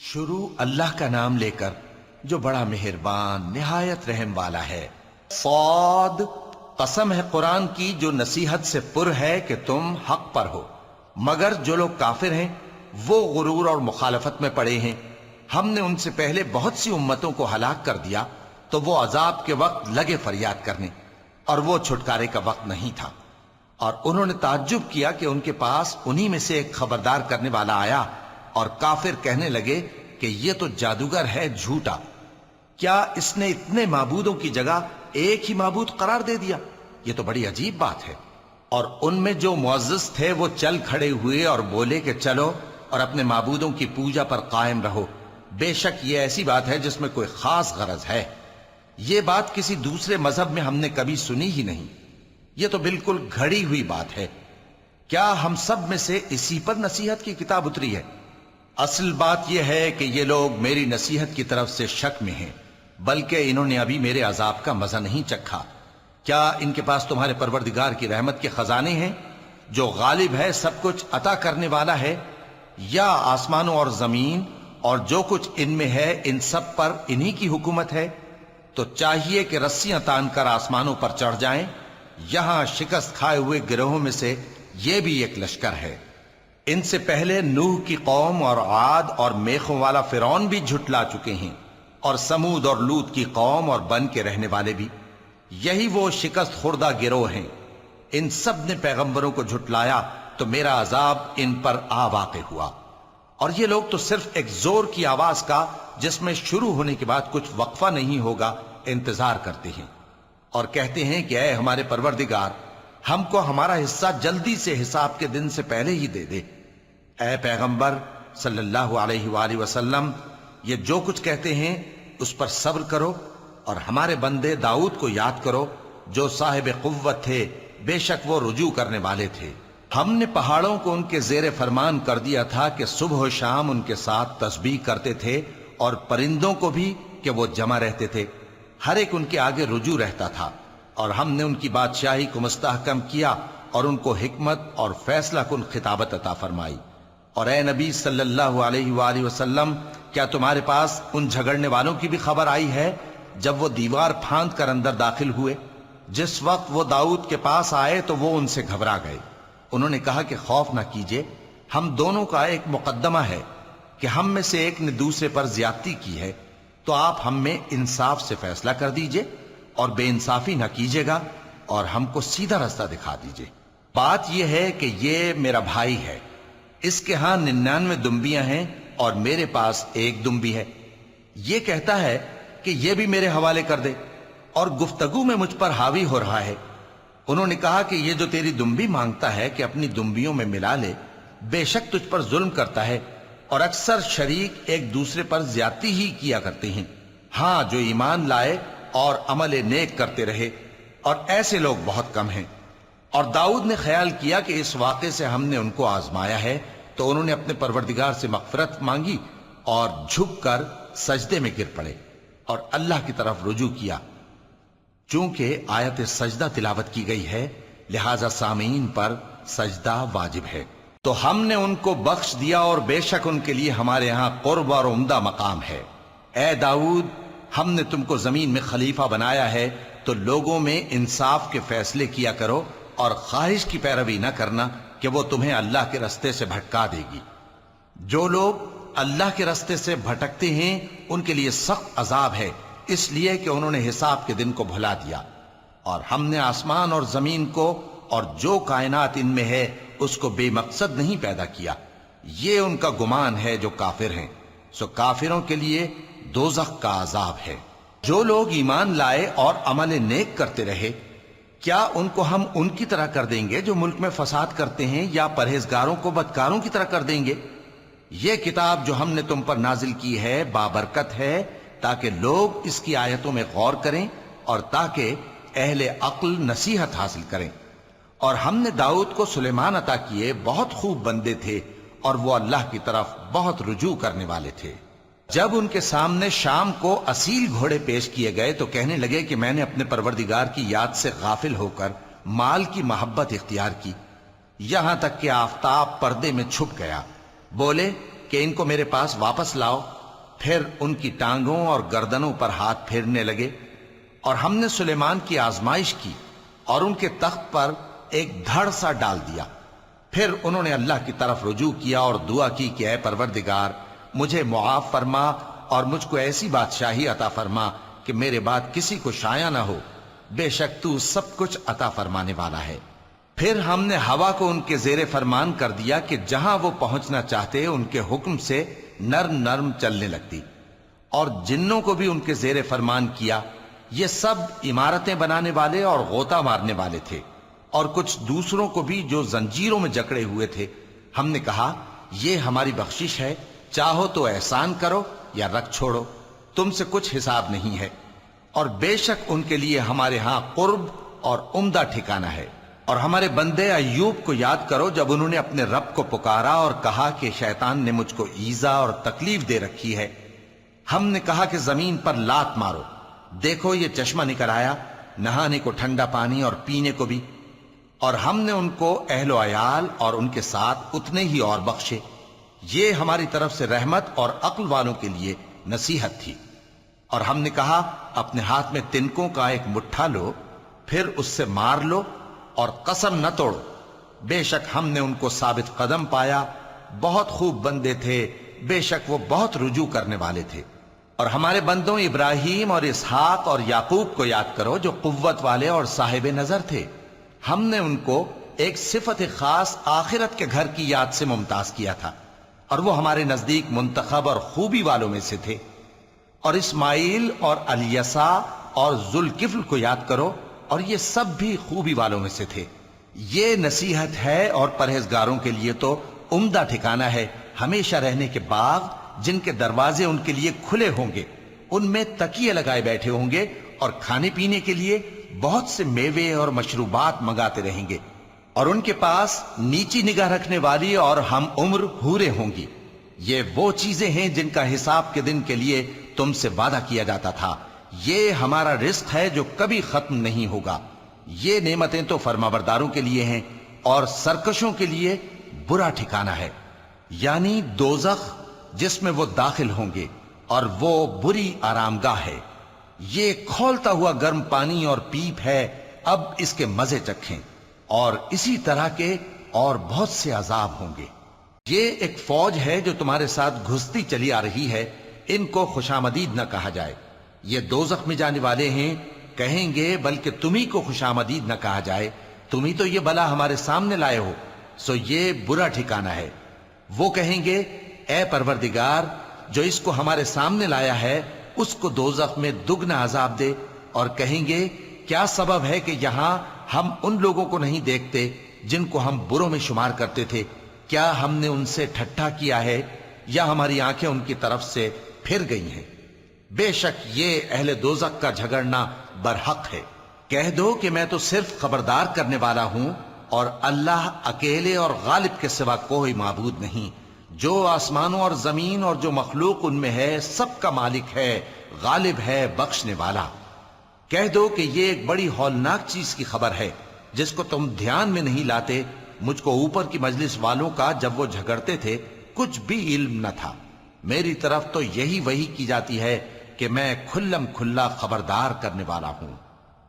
شروع اللہ کا نام لے کر جو بڑا مہربان نہایت رحم والا ہے۔ صاد، قسم ہے قرآن کی جو نصیحت سے پر ہے کہ تم حق پر ہو، مگر جو لوگ کافر ہیں وہ غرور اور مخالفت میں پڑے ہیں۔ ہم نے ان سے پہلے بہت سی امتوں کو ہلاک کر دیا تو وہ عذاب کے وقت لگے فریاد کرنے، اور وہ چھٹکارے کا وقت نہیں تھا۔ اور انہوں نے تعجب کیا کہ ان کے پاس انہی میں سے ایک خبردار کرنے والا آیا، اور کافر کہنے لگے کہ یہ تو جادوگر ہے جھوٹا، کیا اس نے اتنے معبودوں کی جگہ ایک ہی معبود قرار دے دیا؟ یہ تو بڑی عجیب بات ہے۔ اور ان میں جو معزز تھے وہ چل کھڑے ہوئے اور بولے کہ چلو اور اپنے معبودوں کی پوجا پر قائم رہو، بے شک یہ ایسی بات ہے جس میں کوئی خاص غرض ہے۔ یہ بات کسی دوسرے مذہب میں ہم نے کبھی سنی ہی نہیں، یہ تو بالکل گھڑی ہوئی بات ہے۔ کیا ہم سب میں سے اسی پر نصیحت کی کتاب اتری ہے؟ اصل بات یہ ہے کہ یہ لوگ میری نصیحت کی طرف سے شک میں ہیں، بلکہ انہوں نے ابھی میرے عذاب کا مزہ نہیں چکھا۔ کیا ان کے پاس تمہارے پروردگار کی رحمت کے خزانے ہیں جو غالب ہے، سب کچھ عطا کرنے والا ہے؟ یا آسمانوں اور زمین اور جو کچھ ان میں ہے ان سب پر انہی کی حکومت ہے؟ تو چاہیے کہ رسیاں تان کر آسمانوں پر چڑھ جائیں۔ یہاں شکست کھائے ہوئے گروہوں میں سے یہ بھی ایک لشکر ہے۔ ان سے پہلے نوح کی قوم اور عاد اور میخوں والا فرعون بھی جھٹلا چکے ہیں، اور سمود اور لوط کی قوم اور بن کے رہنے والے بھی، یہی وہ شکست خوردہ گروہ ہیں۔ ان سب نے پیغمبروں کو جھٹلایا تو میرا عذاب ان پر آ واقع ہوا، اور یہ لوگ تو صرف ایک زور کی آواز کا جس میں شروع ہونے کے بعد کچھ وقفہ نہیں ہوگا انتظار کرتے ہیں، اور کہتے ہیں کہ اے ہمارے پروردگار، ہم کو ہمارا حصہ جلدی سے حساب کے دن سے پہلے ہی دے دے۔ اے پیغمبر صلی اللہ علیہ وآلہ وسلم، یہ جو کچھ کہتے ہیں اس پر صبر کرو، اور ہمارے بندے داؤد کو یاد کرو جو صاحب قوت تھے، بے شک وہ رجوع کرنے والے تھے۔ ہم نے پہاڑوں کو ان کے زیر فرمان کر دیا تھا کہ صبح و شام ان کے ساتھ تسبیح کرتے تھے، اور پرندوں کو بھی کہ وہ جمع رہتے تھے، ہر ایک ان کے آگے رجوع رہتا تھا۔ اور ہم نے ان کی بادشاہی کو مستحکم کیا اور ان کو حکمت اور فیصلہ کن خطابت عطا فرمائی۔ اور اے نبی صلی اللہ علیہ وآلہ وسلم، کیا تمہارے پاس ان جھگڑنے والوں کی بھی خبر آئی ہے جب وہ دیوار پھاند کر اندر داخل ہوئے؟ جس وقت وہ داؤد کے پاس آئے تو وہ ان سے گھبرا گئے۔ انہوں نے کہا کہ خوف نہ کیجیے، ہم دونوں کا ایک مقدمہ ہے کہ ہم میں سے ایک نے دوسرے پر زیادتی کی ہے، تو آپ ہم میں انصاف سے فیصلہ کر دیجئے اور بے انصافی نہ کیجیے گا، اور ہم کو سیدھا رستہ دکھا دیجئے۔ بات یہ ہے کہ یہ میرا بھائی ہے، اس کے ہاں 99 دمبیاں ہیں اور میرے پاس ایک دمبی ہے۔ یہ کہتا ہے کہ یہ بھی میرے حوالے کر دے، اور گفتگو میں مجھ پر حاوی ہو رہا ہے۔ انہوں نے کہا کہ یہ جو تیری دمبی مانگتا ہے کہ اپنی دمبیوں میں ملا لے، بے شک تجھ پر ظلم کرتا ہے، اور اکثر شریک ایک دوسرے پر زیادتی ہی کیا کرتے ہیں۔ ہاں، جو ایمان لائے اور عمل نیک کرتے رہے، اور ایسے لوگ بہت کم ہیں۔ اور داؤد نے خیال کیا کہ اس واقعے سے ہم نے ان کو آزمایا ہے، تو انہوں نے اپنے پروردگار سے مغفرت مانگی اور جھک کر سجدے میں گر پڑے اور اللہ کی طرف رجوع کیا۔ چونکہ آیت سجدہ تلاوت کی گئی ہے، لہذا سامعین پر سجدہ واجب ہے۔ تو ہم نے ان کو بخش دیا، اور بے شک ان کے لیے ہمارے ہاں قرب اور عمدہ مقام ہے۔ اے داؤد، ہم نے تم کو زمین میں خلیفہ بنایا ہے، تو لوگوں میں انصاف کے فیصلے کیا کرو، اور خواہش کی پیروی نہ کرنا کہ وہ تمہیں اللہ کے رستے سے بھٹکا دے گی۔ جو لوگ اللہ کے رستے سے بھٹکتے ہیں ان کے لیے سخت عذاب ہے، اس لیے کہ انہوں نے حساب کے دن کو بھلا دیا۔ اور ہم نے آسمان اور زمین کو اور جو کائنات ان میں ہے اس کو بے مقصد نہیں پیدا کیا۔ یہ ان کا گمان ہے جو کافر ہیں، سو کافروں کے لیے دوزخ کا عذاب ہے۔ جو لوگ ایمان لائے اور عمل نیک کرتے رہے، کیا ان کو ہم ان کی طرح کر دیں گے جو ملک میں فساد کرتے ہیں، یا پرہیزگاروں کو بدکاروں کی طرح کر دیں گے؟ یہ کتاب جو ہم نے تم پر نازل کی ہے بابرکت ہے، تاکہ لوگ اس کی آیتوں میں غور کریں اور تاکہ اہل عقل نصیحت حاصل کریں۔ اور ہم نے داؤد کو سلیمان عطا کیے، بہت خوب بندے تھے، اور وہ اللہ کی طرف بہت رجوع کرنے والے تھے۔ جب ان کے سامنے شام کو اصیل گھوڑے پیش کیے گئے تو کہنے لگے کہ میں نے اپنے پروردگار کی یاد سے غافل ہو کر مال کی محبت اختیار کی، یہاں تک کہ آفتاب پردے میں چھپ گیا۔ بولے کہ ان کو میرے پاس واپس لاؤ، پھر ان کی ٹانگوں اور گردنوں پر ہاتھ پھیرنے لگے، اور ہم نے سلیمان کی آزمائش کی اور ان کے تخت پر ایک دھڑ سا ڈال دیا۔ پھر انہوں نے اللہ کی طرف رجوع کیا اور دعا کی کہ اے پروردگار مجھے معاف فرما اور مجھ کو ایسی بادشاہی عطا فرما کہ میرے بعد کسی کو شایع نہ ہو، بے شک تو سب کچھ عطا فرمانے والا ہے۔ پھر ہم نے ہوا کو ان کے زیر فرمان کر دیا کہ جہاں وہ پہنچنا چاہتے ان کے حکم سے نرم نرم چلنے لگتی، اور جنوں کو بھی ان کے زیر فرمان کیا۔ یہ سب عمارتیں بنانے والے اور غوطہ مارنے والے تھے، اور کچھ دوسروں کو بھی جو زنجیروں میں جکڑے ہوئے تھے۔ ہم نے کہا یہ ہماری بخشش ہے، چاہو تو احسان کرو یا رکھ چھوڑو، تم سے کچھ حساب نہیں ہے، اور بے شک ان کے لیے ہمارے ہاں قرب اور عمدہ ٹھکانہ ہے۔ اور ہمارے بندے ایوب کو یاد کرو جب انہوں نے اپنے رب کو پکارا اور کہا کہ شیطان نے مجھ کو ایذا اور تکلیف دے رکھی ہے۔ ہم نے کہا کہ زمین پر لات مارو، دیکھو یہ چشمہ نکل آیا، نہانے کو ٹھنڈا پانی اور پینے کو بھی، اور ہم نے ان کو اہل و عیال اور ان کے ساتھ اتنے ہی اور بخشے۔ یہ ہماری طرف سے رحمت اور عقل والوں کے لیے نصیحت تھی۔ اور ہم نے کہا اپنے ہاتھ میں تنکوں کا ایک مٹھا لو، پھر اس سے مار لو اور قسم نہ توڑو، بے شک ہم نے ان کو ثابت قدم پایا، بہت خوب بندے تھے، بے شک وہ بہت رجوع کرنے والے تھے۔ اور ہمارے بندوں ابراہیم اور اسحاق اور یعقوب کو یاد کرو جو قوت والے اور صاحب نظر تھے۔ ہم نے ان کو ایک صفت خاص آخرت کے گھر کی یاد سے ممتاز کیا تھا، اور وہ ہمارے نزدیک منتخب اور خوبی والوں میں سے تھے۔ اور اسماعیل اور الیسع اور ذوالکفل کو یاد کرو، اور یہ سب بھی خوبی والوں میں سے تھے۔ یہ نصیحت ہے اور پرہیزگاروں کے لیے تو عمدہ ٹھکانہ ہے، ہمیشہ رہنے کے باغ جن کے دروازے ان کے لیے کھلے ہوں گے، ان میں تکیے لگائے بیٹھے ہوں گے، اور کھانے پینے کے لیے بہت سے میوے اور مشروبات منگاتے رہیں گے، اور ان کے پاس نیچی نگاہ رکھنے والی اور ہم عمر حوریں ہوں گی۔ یہ وہ چیزیں ہیں جن کا حساب کے دن کے لیے تم سے وعدہ کیا جاتا تھا، یہ ہمارا رزق ہے جو کبھی ختم نہیں ہوگا۔ یہ نعمتیں تو فرمانبرداروں کے لیے ہیں، اور سرکشوں کے لیے برا ٹھکانہ ہے، یعنی دوزخ جس میں وہ داخل ہوں گے، اور وہ بری آرامگاہ ہے۔ یہ کھولتا ہوا گرم پانی اور پیپ ہے، اب اس کے مزے چکھیں، اور اسی طرح کے اور بہت سے عذاب ہوں گے۔ یہ ایک فوج ہے جو تمہارے ساتھ گھستی چلی آ رہی ہے، ان کو خوشامدید نہ کہا جائے۔ یہ دوزخ میں جانے والے ہیں، کہیں گے بلکہ تمہیں کو خوشامدید نہ کہا جائے، تمہیں تو یہ بلا ہمارے سامنے لائے ہو، سو یہ برا ٹھکانہ ہے۔ وہ کہیں گے اے پروردگار جو اس کو ہمارے سامنے لایا ہے اس کو دوزخ میں دگنا عذاب دے، اور کہیں گے کیا سبب ہے کہ یہاں ہم ان لوگوں کو نہیں دیکھتے جن کو ہم بروں میں شمار کرتے تھے؟ کیا ہم نے ان سے ٹھٹھا کیا ہے یا ہماری آنکھیں ان کی طرف سے پھر گئی ہیں؟ بے شک یہ اہل دوزخ کا جھگڑنا برحق ہے۔ کہہ دو کہ میں تو صرف خبردار کرنے والا ہوں، اور اللہ اکیلے اور غالب کے سوا کوئی معبود نہیں۔ جو آسمانوں اور زمین اور جو مخلوق ان میں ہے سب کا مالک ہے، غالب ہے، بخشنے والا۔ کہہ دو کہ یہ ایک بڑی ہولناک چیز کی خبر ہے جس کو تم دھیان میں نہیں لاتے۔ مجھ کو اوپر کی مجلس والوں کا جب وہ جھگڑتے تھے کچھ بھی علم نہ تھا، میری طرف تو یہی وحی کی جاتی ہے کہ میں کھلم کھلا خبردار کرنے والا ہوں۔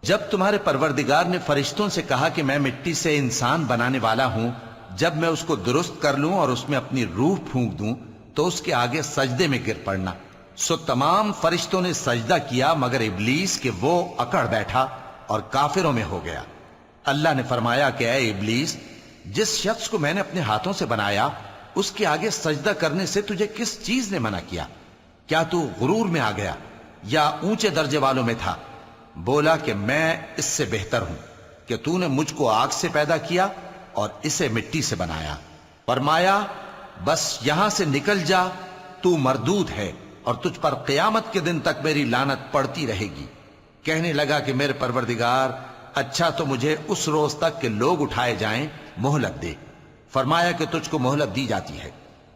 جب تمہارے پروردگار نے فرشتوں سے کہا کہ میں مٹی سے انسان بنانے والا ہوں، جب میں اس کو درست کر لوں اور اس میں اپنی روح پھونک دوں تو اس کے آگے سجدے میں گر پڑنا، سو تمام فرشتوں نے سجدہ کیا مگر ابلیس کہ وہ اکڑ بیٹھا اور کافروں میں ہو گیا۔ اللہ نے فرمایا کہ اے ابلیس، جس شخص کو میں نے اپنے ہاتھوں سے بنایا اس کے آگے سجدہ کرنے سے تجھے کس چیز نے منع کیا؟ کیا تو غرور میں آ گیا یا اونچے درجے والوں میں تھا؟ بولا کہ میں اس سے بہتر ہوں کہ تو نے مجھ کو آگ سے پیدا کیا اور اسے مٹی سے بنایا۔ فرمایا بس یہاں سے نکل جا، تو مردود ہے اور تجھ پر قیامت کے دن تک میری لعنت پڑتی رہے گی۔ کہنے لگا کہ میرے پروردگار اچھا تو مجھے اس روز تک کہ لوگ اٹھائے جائیں مہلت دے۔ فرمایا کہ تجھ کو مہلت دی جاتی ہے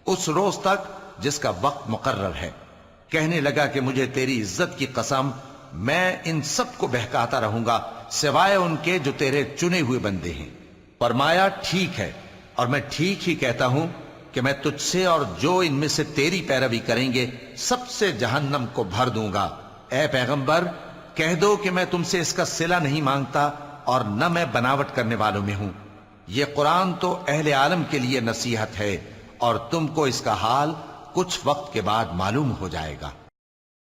اس روز تک جس کا وقت مقرر ہے۔ کہنے لگا کہ مجھے تیری عزت کی قسم میں ان سب کو بہکاتا رہوں گا سوائے ان کے جو تیرے چنے ہوئے بندے ہیں۔ فرمایا ٹھیک ہے، اور میں ٹھیک ہی کہتا ہوں، کہ میں تجھ سے اور جو ان میں سے تیری پیروی کریں گے سب سے جہنم کو بھر دوں گا۔ اے پیغمبر کہہ دو کہ میں تم سے اس کا صلہ نہیں مانگتا اور نہ میں بناوٹ کرنے والوں میں ہوں۔ یہ قرآن تو اہل عالم کے لیے نصیحت ہے اور تم کو اس کا حال کچھ وقت کے بعد معلوم ہو جائے گا۔